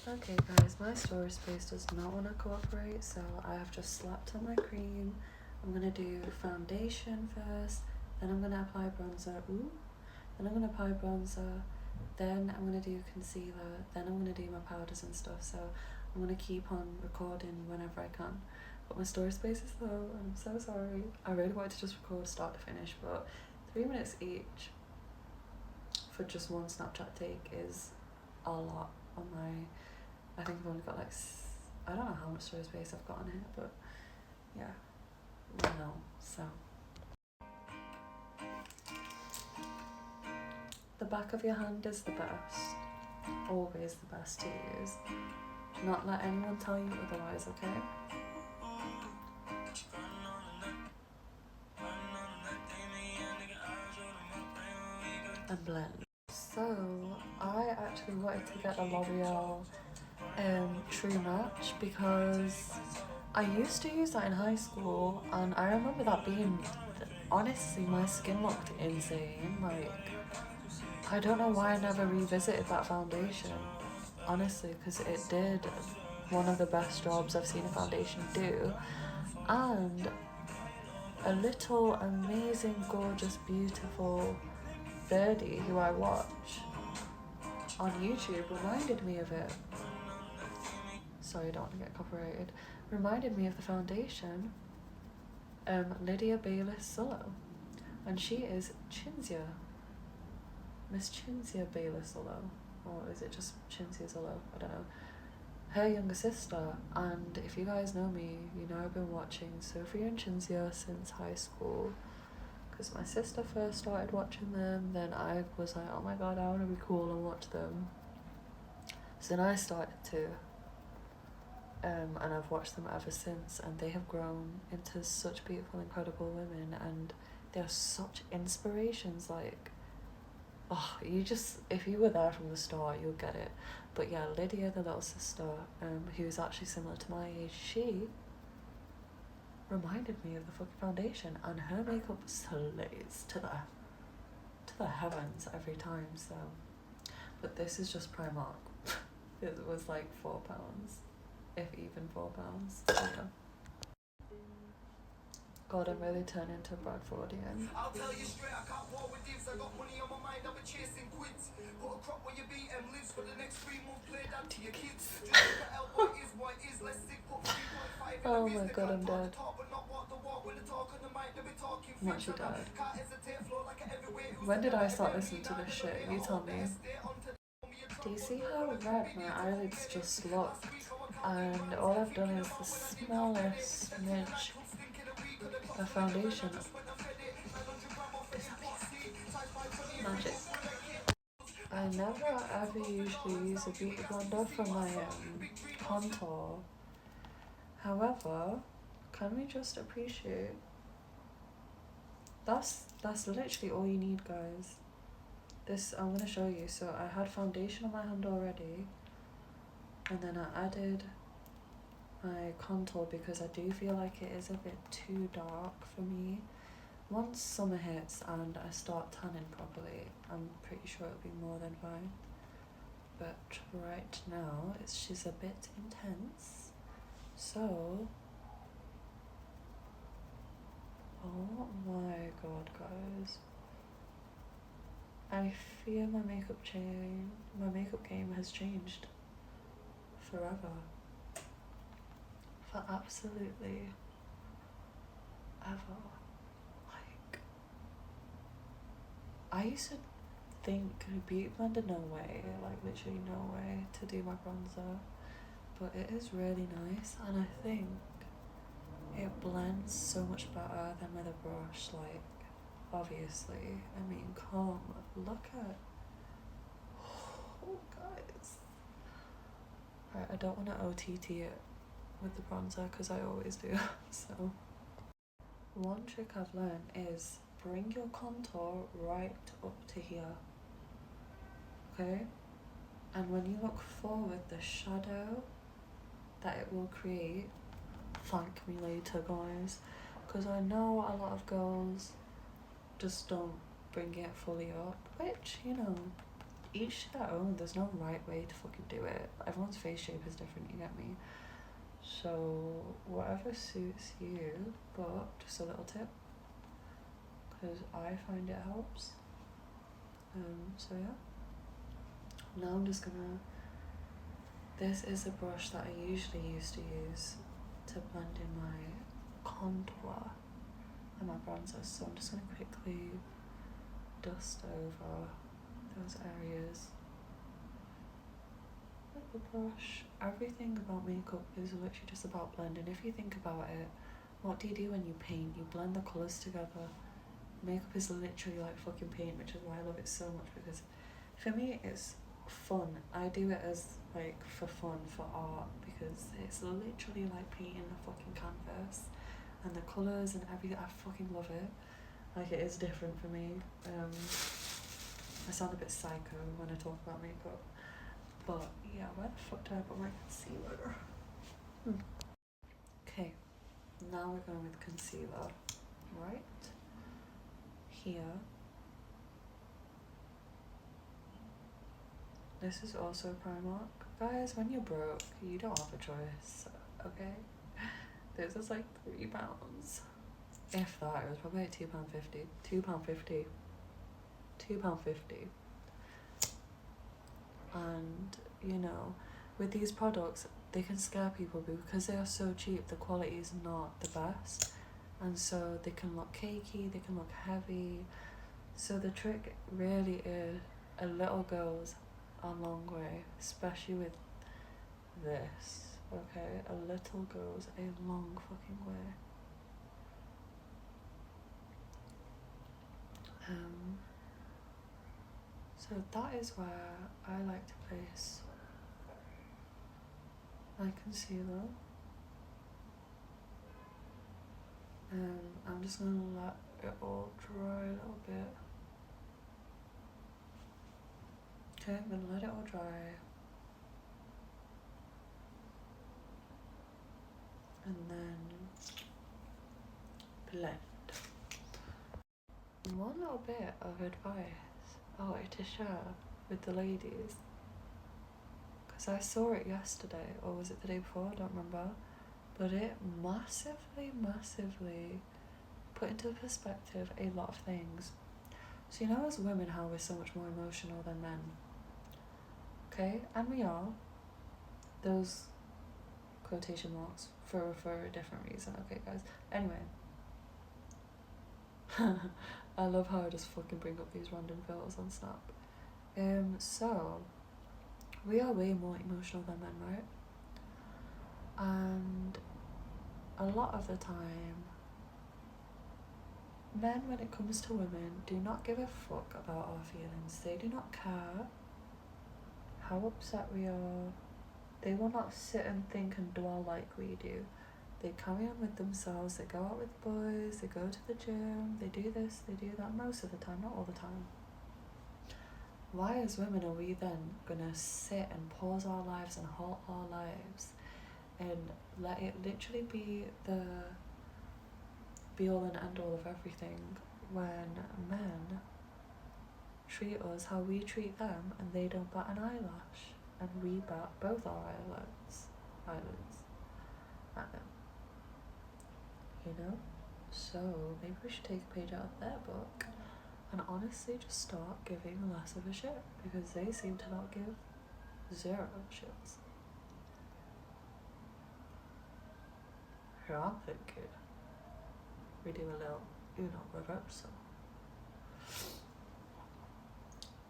Okay guys, my storage space does not want to cooperate, so I have just slapped on my cream. I'm going to do foundation first, then I'm going to apply bronzer, then I'm going to apply bronzer, then I'm going to do concealer, then I'm going to do my powders and stuff, so I'm going to keep on recording whenever I can. But my storage space is low, and I'm so sorry. I really wanted to just record start to finish, but 3 minutes each for just one Snapchat take is a lot on my... I think I've only got like, I don't know how much storage space I've got on here, but yeah, no, so. The back of your hand is the best, always the best to use. Do not let anyone tell you otherwise, okay? And blend. So, I actually wanted to get a L'Oreal True Match because I used to use that in high school, and I remember that being, honestly, my skin looked insane. Like, I don't know why I never revisited that foundation, honestly, because it did one of the best jobs I've seen a foundation do. And a little amazing, gorgeous, beautiful birdie who I watch on YouTube reminded me of it. Sorry, I don't want to get copyrighted. Reminded me of the foundation, Lydia Bayliss Sullo, and she is Chinzia, Miss Chinzia Bayliss Sullo, or is it just Chinzia Sullo? I don't know. Her younger sister, and if you guys know me, you know I've been watching Sophie and Chinzia since high school, because my sister first started watching them, then I was like, oh my god, I want to be cool and watch them. So then I started to, and I've watched them ever since, and they have grown into such beautiful, incredible women, and they're such inspirations. Like, oh, you just, if you were there from the start, you'll get it. But yeah, Lydia, the little sister, who's actually similar to my age, she reminded me of the fucking foundation, and her makeup slays to the heavens every time. So, but this is just Primark. It was like £4, if even £4. So yeah. God, I'm really turning into Bradfordian. I'll tell you straight, I can't war with divs. I got money on my mind, I've been chasing quids. Put a crop where you beat them, lives for the next 3 months, play down to your kids. Just look at L, what is, let's stick, put 3.5 in oh my god, I'm dead. I'm actually dead. When did I start listening to this shit? You tell me. Do you see how red my eyelids just looked? And all I've done is the smallest smidge of foundation. Magic. I never ever usually use a beauty blender for my contour. However, can we just appreciate that's literally all you need, guys. This I'm gonna show you. So I had foundation on my hand already, and then I added my contour because I do feel like it is a bit too dark for me. Once summer hits and I start tanning properly, I'm pretty sure it'll be more than fine. But right now, she's a bit intense. So, oh my god, guys. I feel my makeup game has changed forever. For absolutely ever. Like, I used to think beauty blender, no way, like literally no way to do my bronzer, but it is really nice, and I think it blends so much better than with a brush. Like, obviously, I mean, look at, oh guys. Right, I don't want to OTT it with the bronzer because I always do. So one trick I've learned is bring your contour right up to here, okay? And when you look forward, the shadow that it will create, thank me later, guys, because I know a lot of girls just don't bring it fully up, which, you know, each to their own. There's no right way to fucking do it. Everyone's face shape is different, you get me? So whatever suits you, but just a little tip, because I find it helps. So yeah. Now I'm just gonna, this is a brush that I usually used to use to blend in my contour and my bronzer, so I'm just gonna quickly dust over those areas with the brush. Everything about makeup is literally just about blending. If you think about it, what do you do when you paint? You blend the colours together. Makeup is literally like fucking paint, which is why I love it so much, because for me it's fun. I do it as like for fun, for art, because it's literally like painting a fucking canvas, and the colours and everything. I fucking love it. Like, it is different for me. I sound a bit psycho when I talk about makeup, but yeah, where the fuck did I put my concealer? Okay, now we're going with concealer, right here. This is also Primark. Guys, when you're broke, you don't have a choice, okay? This is like £3. If that, it was probably like £2.50. £2.50. £2.50. And, you know, with these products, they can scare people because they are so cheap. The quality is not the best. And so they can look cakey, they can look heavy. So the trick really is a little goes a long way, especially with this, okay? A little goes a long fucking way. So that is where I like to place my concealer. I'm just gonna let it all dry a little bit. Okay, I'm gonna let it all dry. And then blend. One little bit of advice I wanted to share with the ladies, because I saw it yesterday, or was it the day before, I don't remember, but it massively put into perspective a lot of things. So you know, as women, how we're so much more emotional than men, okay? And we are. Those quotation marks for a different reason, okay guys? Anyway. I love how I just fucking bring up these random filters on Snap. So we are way more emotional than men, right? And a lot of the time, men, when it comes to women, do not give a fuck about our feelings. They do not care how upset we are. They will not sit and think and dwell like we do. They carry on with themselves, they go out with boys, they go to the gym, they do this, they do that, most of the time, not all the time. Why as women are we then gonna sit and pause our lives and halt our lives and let it literally be the be all and end all of everything, when men treat us how we treat them and they don't bat an eyelash, and we bat both our eyelids at them, you know? So maybe we should take a page out of their book and honestly just start giving less of a shit, because they seem to not give zero shits. Here I'm thinking we do a little Uno reverso.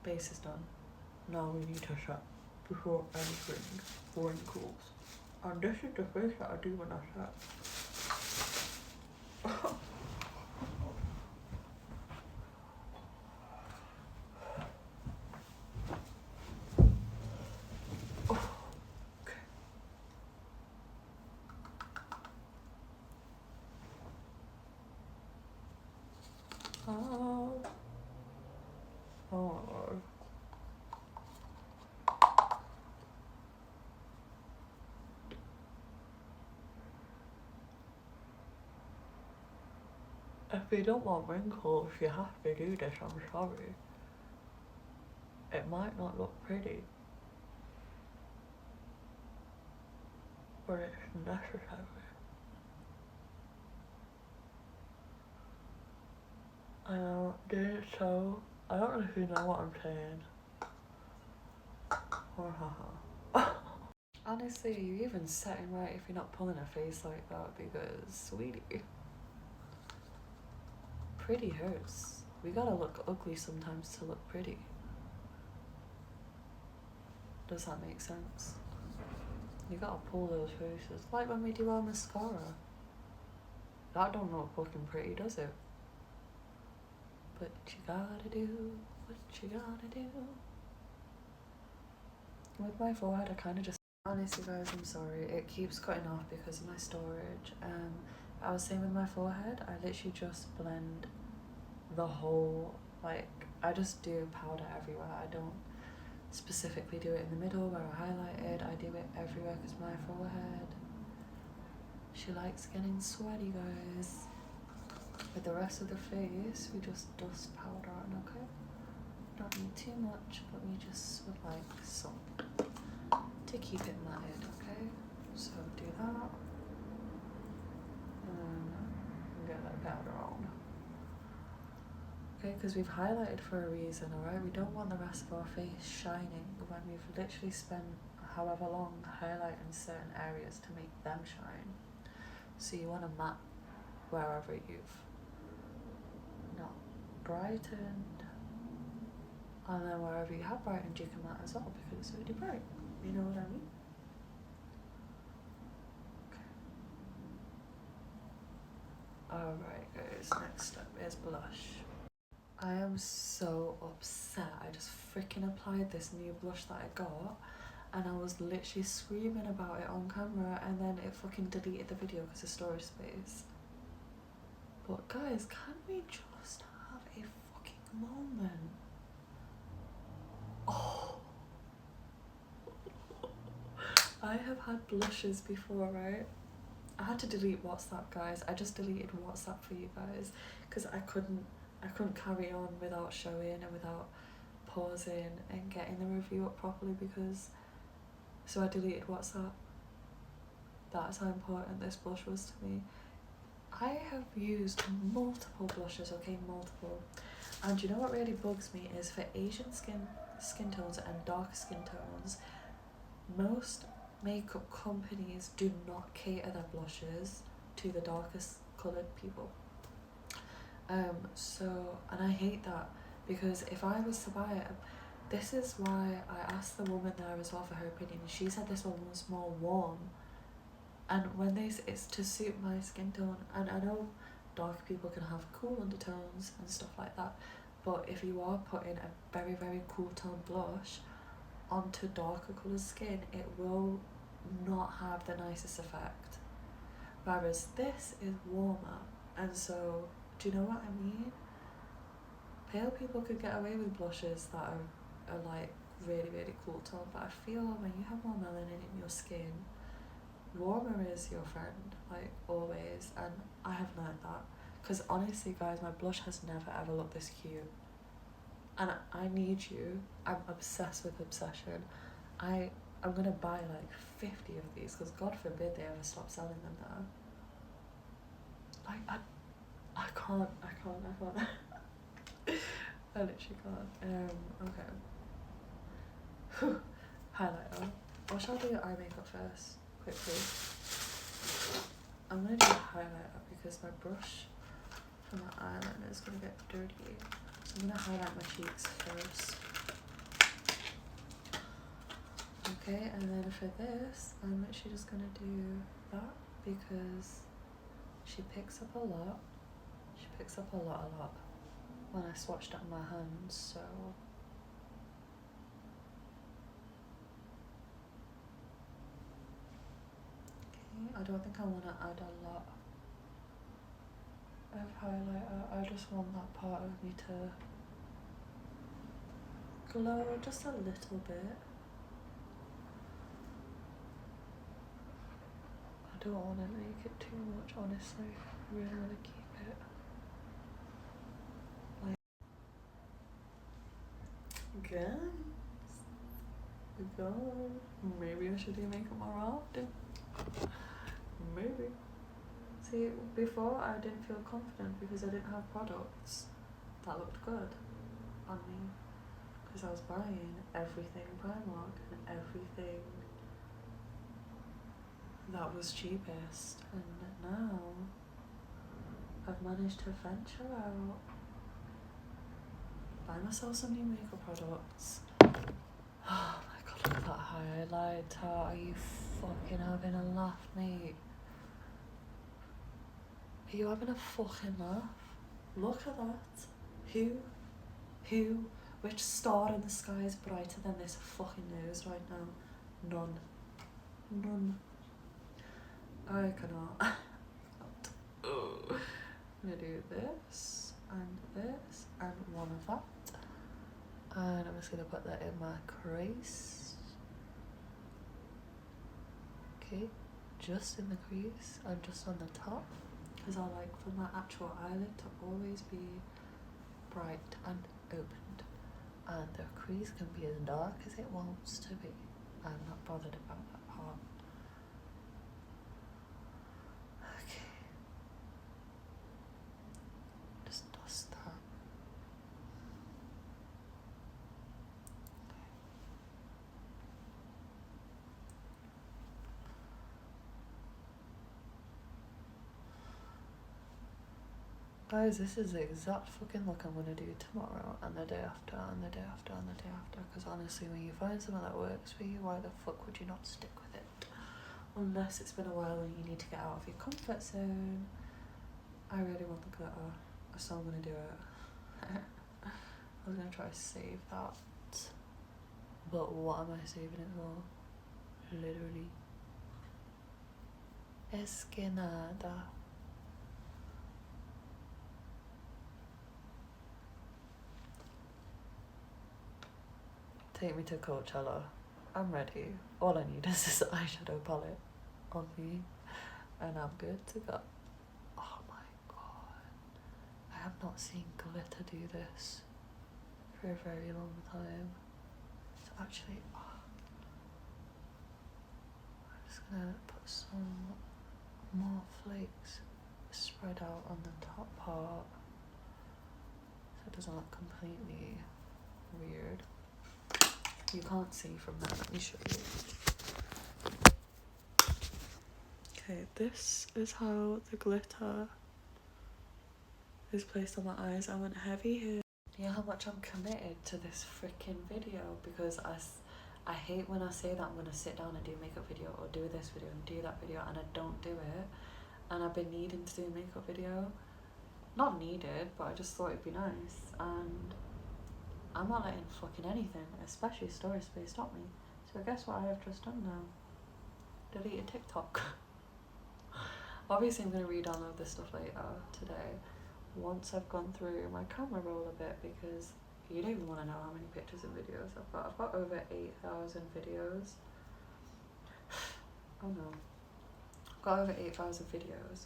Base is done. Now we need to shut before anything wrinkles. And this is the face that I do when I shut. If you don't want wrinkles, you have to do this, I'm sorry. it might not look pretty, but it's necessary. I know, dude, so I don't know if you know what I'm saying. Or haha. Honestly, are you even setting right if you're not pulling a face like that? Because, sweetie, pretty hurts. We gotta look ugly sometimes to look pretty. Does that make sense? You gotta pull those faces. Like when we do our mascara. That don't look fucking pretty, does it? But you gotta do what you gotta do. With my forehead, I kind of just... Honestly, guys, I'm sorry. It keeps cutting off because of my storage. I was saying with my forehead, I literally just blend the whole... Like, I just do powder everywhere. I don't specifically do it in the middle where I highlighted. I do it everywhere because my forehead... She likes getting sweaty, guys. With the rest of the face, we just dust powder on, okay? Don't need too much, but we just would like some to keep it matted, okay? So do that. And then get that powder on. Okay, because we've highlighted for a reason, alright? We don't want the rest of our face shining when we've literally spent however long highlighting certain areas to make them shine. So you want to matte wherever you've not brightened, and then wherever you have brightened you can matte as well because it's really bright. You know what I mean? Okay. Alright guys, next step is blush. I am so upset. I just freaking applied this new blush that I got and I was literally screaming about it on camera and then it fucking deleted the video because of storage space. But guys, can we just have a fucking moment? Oh. I have had blushes before, right? I had to delete WhatsApp, guys. I just deleted WhatsApp for you guys because I couldn't carry on without showing and without pausing and getting the review up properly because... So I deleted WhatsApp. That's how important this blush was to me. I have used multiple blushes, okay, multiple. And you know what really bugs me is for Asian skin tones and dark skin tones, most makeup companies do not cater their blushes to the darkest coloured people. And I hate that because if I was to buy it, this is why I asked the woman there as well for her opinion. She said this one was more warm, and when it's to suit my skin tone, and I know dark people can have cool undertones and stuff like that, but if you are putting a very, very cool tone blush onto darker coloured skin, it will not have the nicest effect. Whereas this is warmer, and so, do you know what I mean? Pale people could get away with blushes that are like really, really cool tone, but I feel when you have more melanin in your skin, warmer is your friend, like always, and I have learned that. Because honestly guys, my blush has never ever looked this cute. And I need you. I'm obsessed with obsession. I'm gonna buy like 50 of these because God forbid they ever stop selling them now. Like I can't. I literally can't. Okay. Highlighter. Or shall I do your eye makeup first? Quickly. I'm gonna do a highlighter because my brush for my eyeliner is gonna get dirty. So I'm gonna highlight my cheeks first. Okay, and then for this, I'm actually just gonna do that because she picks up a lot. She picks up a lot when I swatched it on my hands, so. Okay, I don't think I wanna add a lot of highlighter. I just want that part of me to glow just a little bit. I don't want to make it too much, honestly. I really want to keep it like good. god. Maybe I should do makeup more often. Maybe. See, before I didn't feel confident because I didn't have products that looked good on me. Because I was buying everything Primark and everything that was cheapest. And now I've managed to venture out, buy myself some new makeup products. Oh my god, look at that highlighter. Are you fucking having a laugh, mate? Are you having a fucking laugh? Look at that. Which star in the sky is brighter than this fucking nose right now? None. I cannot. I'm gonna do this and one of that. And I'm just gonna put that in my crease. Okay, just in the crease and just on the top. Because I like for my actual eyelid to always be bright and opened. And the crease can be as dark as it wants to be. I'm not bothered about that part. Okay. Just dust that. Guys, this is the exact fucking look I'm gonna do tomorrow and the day after and the day after and the day after. Because honestly, when you find something that works for you, why the fuck would you not stick with it? Unless it's been a while and you need to get out of your comfort zone. I really want the glitter, so I'm gonna do it. I was gonna try to save that, but what am I saving it for? Literally. Es que nada. Take me to Coachella. I'm ready. All I need is this eyeshadow palette on me and I'm good to go. Oh my god. I have not seen glitter do this for a very long time. So actually, I'm just gonna put some more flakes spread out on the top part so it doesn't look completely weird. You can't see from that, let me show you. Okay, this is how the glitter is placed on my eyes. I went heavy here. You know how much I'm committed to this freaking video because I hate when I say that I'm gonna sit down and do a makeup video or do this video and do that video and I don't do it. And I've been needing to do a makeup video. Not needed, but I just thought it'd be nice. And I'm not letting fucking anything, especially Story Space, stop me. So guess what I have just done now? Deleted TikTok. Obviously I'm going to re-download this stuff later today once I've gone through my camera roll a bit because you don't even want to know how many pictures and videos I've got. I've got over 8,000 videos. Oh no. I've got over 8,000 videos.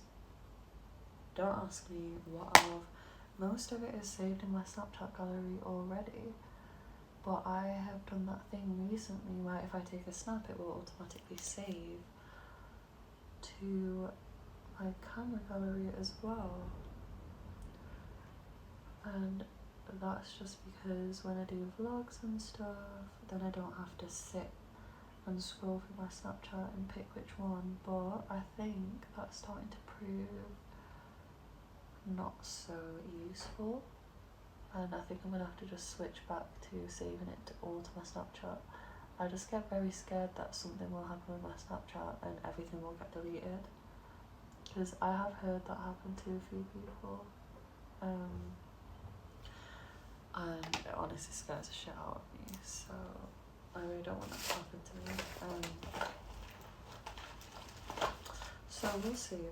Don't ask me what of. Most of it is saved in my Snapchat gallery already, but I have done that thing recently where if I take a snap it will automatically save to my camera gallery as well. And that's just because when I do vlogs and stuff, then I don't have to sit and scroll through my Snapchat and pick which one, but I think that's starting to prove not so useful, and I think I'm gonna have to just switch back to saving it all to my Snapchat. I just get very scared that something will happen with my Snapchat and everything will get deleted, because I have heard that happen to a few people, and it honestly scares the shit out of me, so I really don't want that to happen to me. So we'll see.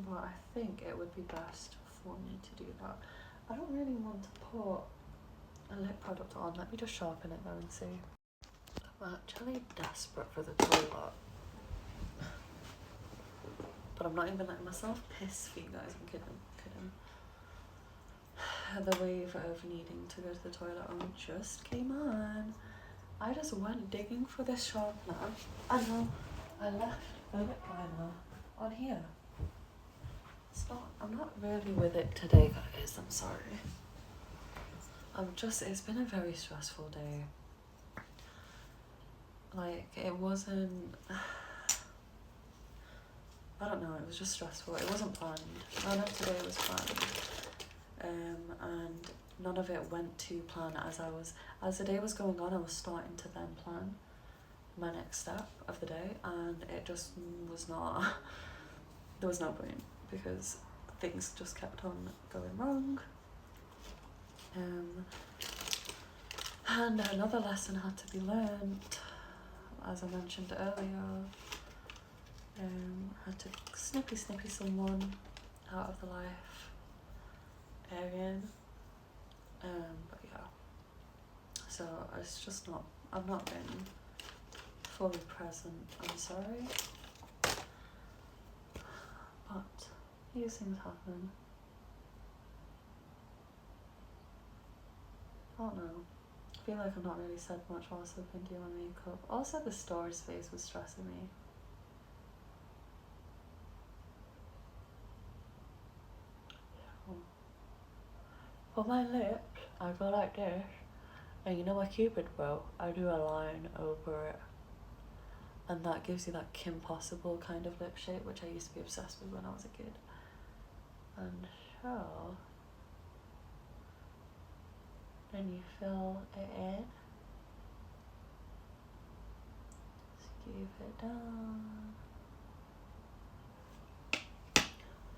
But I think it would be best for me to do that. I don't really want to put a lip product on. Let me just sharpen it though and see. I'm actually desperate for the toilet. But I'm not even letting myself piss for you guys. I'm kidding. The wave of needing to go to the toilet just came on. I just went digging for this sharpener. I know I left a lip liner on here. I'm not really with it today, guys. I'm sorry. It's been a very stressful day. Like, it wasn't, I don't know, it was just stressful. It wasn't planned. None of today was planned. And none of it went to plan as the day was going on, I was starting to then plan my next step of the day, and it just was not, there was no point, because things just kept on going wrong. And another lesson had to be learnt, as I mentioned earlier. Had to snippy someone out of the life again. But yeah, so it's just not, I've not been fully present, I'm sorry, but these things happen. I don't know, I feel like I've not really said much whilst I've been doing my makeup. Also, the storage space was stressing me. For my lips, I go like this, and you know my Cupid bow, I do a line over it, and that gives you that Kim Possible kind of lip shape, which I used to be obsessed with when I was a kid. And so then you fill it in, scoop it down.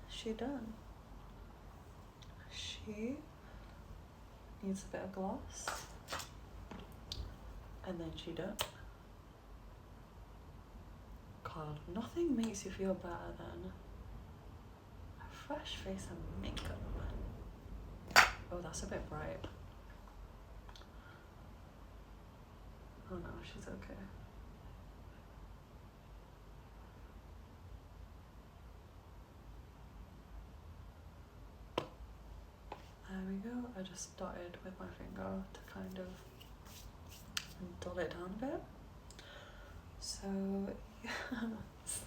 She done. She needs a bit of gloss, and then she done. God, nothing makes you feel better than a fresh face and makeup. Oh, that's a bit bright. Oh no, she's okay. There we go. I just dotted with my finger to kind of dull it down a bit. So, yes.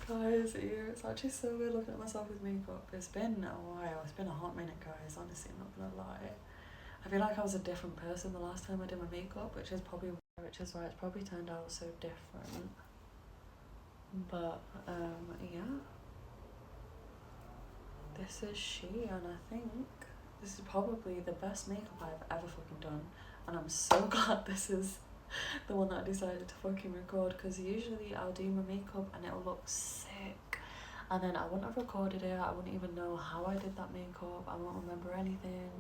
Guys, it's actually so weird looking at myself with makeup. It's been a while. It's been a hot minute, guys. Honestly, I'm not gonna lie. I feel like I was a different person the last time I did my makeup, which is why it's probably turned out so different. But yeah, this is she, and I think this is probably the best makeup I've ever fucking done, and I'm so glad this is the one that I decided to fucking record, because usually I'll do my makeup and it'll look sick, and then I wouldn't have recorded it, I wouldn't even know how I did that makeup, I won't remember anything,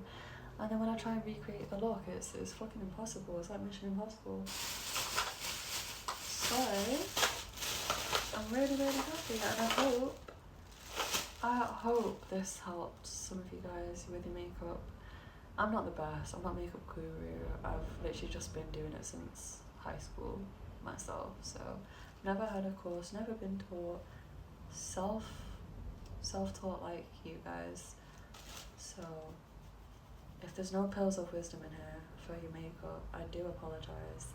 and then when I try and recreate the look, it's fucking impossible. It's like Mission Impossible. So I'm really happy, and I hope this helped some of you guys with your makeup. I'm not the best, I'm not a makeup guru, I've literally just been doing it since high school myself, so never had a course, never been taught, self-taught like you guys. So if there's no pills of wisdom in here for your makeup, I do apologise.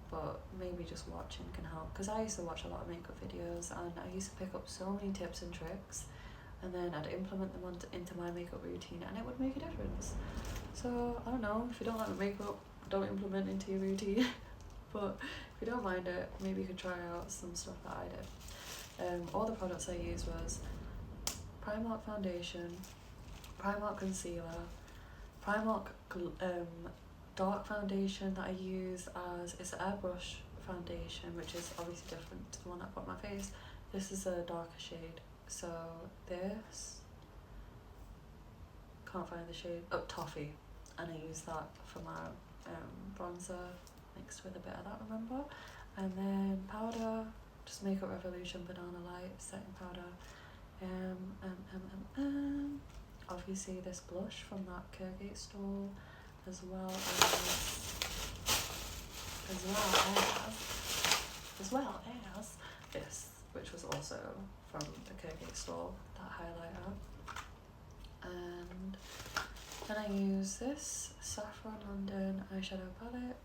But maybe just watching can help, because I used to watch a lot of makeup videos and I used to pick up so many tips and tricks, and then I'd implement them into my makeup routine, and it would make a difference. So I don't know, if you don't like my makeup, don't implement into your routine. But if you don't mind it, maybe you could try out some stuff that I did. All the products I used was Primark foundation, Primark concealer, Primark dark foundation that I use as, it's an airbrush foundation, which is obviously different to the one I've got on my face. This is a darker shade. So this, can't find the shade, oh, Toffee, and I use that for my bronzer mixed with a bit of that, remember? And then powder, just Makeup Revolution Banana Light setting powder. Obviously this blush from that Kergate stall, as well as this, which was also from the Kergate stall, that highlighter. And Then I use this Saffron London eyeshadow palette.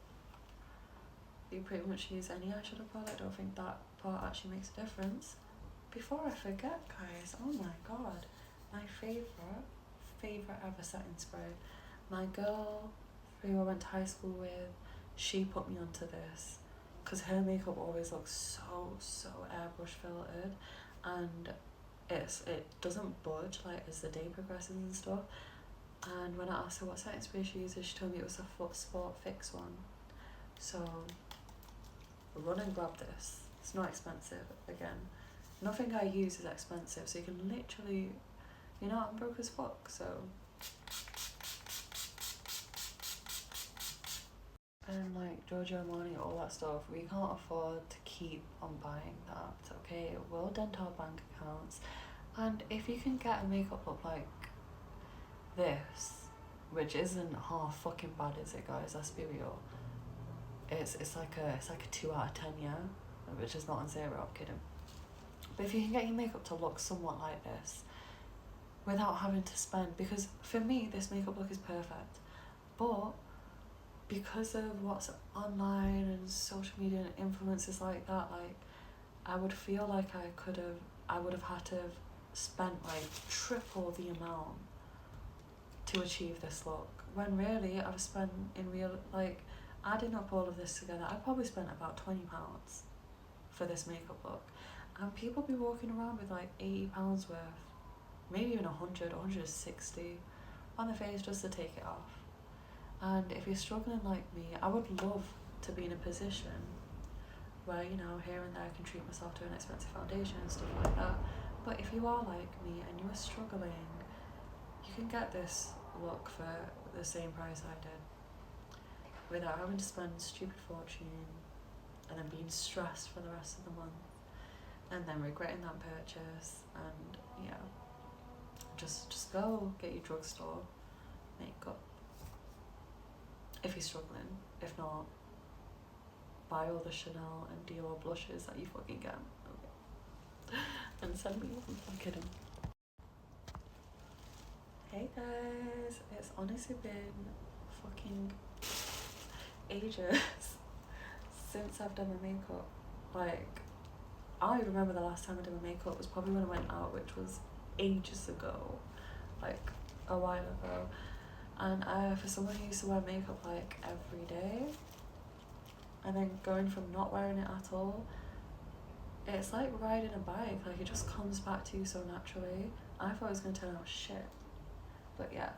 You pretty much use any eyeshadow palette, I don't think that part actually makes a difference. Before I forget, guys, oh my god, my favourite ever setting spray. My girl who I went to high school with, she put me onto this because her makeup always looks so airbrush filtered, and it doesn't budge like as the day progresses and stuff. And when I asked her what setting spray she uses, she told me it was a Foot Sport Fix one. So run and grab this. It's not expensive. Again, nothing I use is expensive, so you can literally, you know, I'm broke as fuck, so. And like Giorgio Armani, all that stuff, we can't afford to keep on buying that, okay? It will dent our bank accounts. And if you can get a makeup look like this, which isn't half fucking bad, is it, guys? Let's be real. It's like a 2 out of 10, yeah, which is not on 0. I'm kidding. But if you can get your makeup to look somewhat like this, without having to spend, because for me this makeup look is perfect, but because of what's online and social media and influences like that, like I would feel like I would have had to have spent like triple the amount to achieve this look, when really I've spent in real, like adding up all of this together, I probably spent about £20 for this makeup look, and people be walking around with like £80 worth, maybe even 100, 160 on their face just to take it off. And if you're struggling like me, I would love to be in a position where, you know, here and there I can treat myself to an expensive foundation and stuff like that. But if you are like me and you are struggling, you can get this look for the same price I did, without having to spend a stupid fortune and then being stressed for the rest of the month and then regretting that purchase. And yeah, just go get your drugstore makeup if you're struggling. If not, buy all the Chanel and Dior blushes that you fucking get, okay? And send me one. I'm kidding. Hey guys, it's honestly been fucking ages since I've done my makeup. Like, I remember the last time I did my makeup was probably when I went out, which was ages ago, like a while ago. And for someone who used to wear makeup like every day, and then going from not wearing it at all, it's like riding a bike, like it just comes back to you so naturally. I thought it was going to turn out shit, but yeah.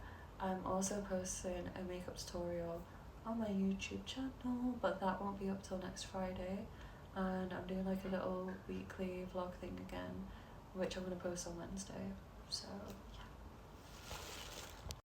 I'm also posting a makeup tutorial on my YouTube channel, but that won't be up till next Friday. And I'm doing like a little weekly vlog thing again, which I'm going to post on Wednesday. So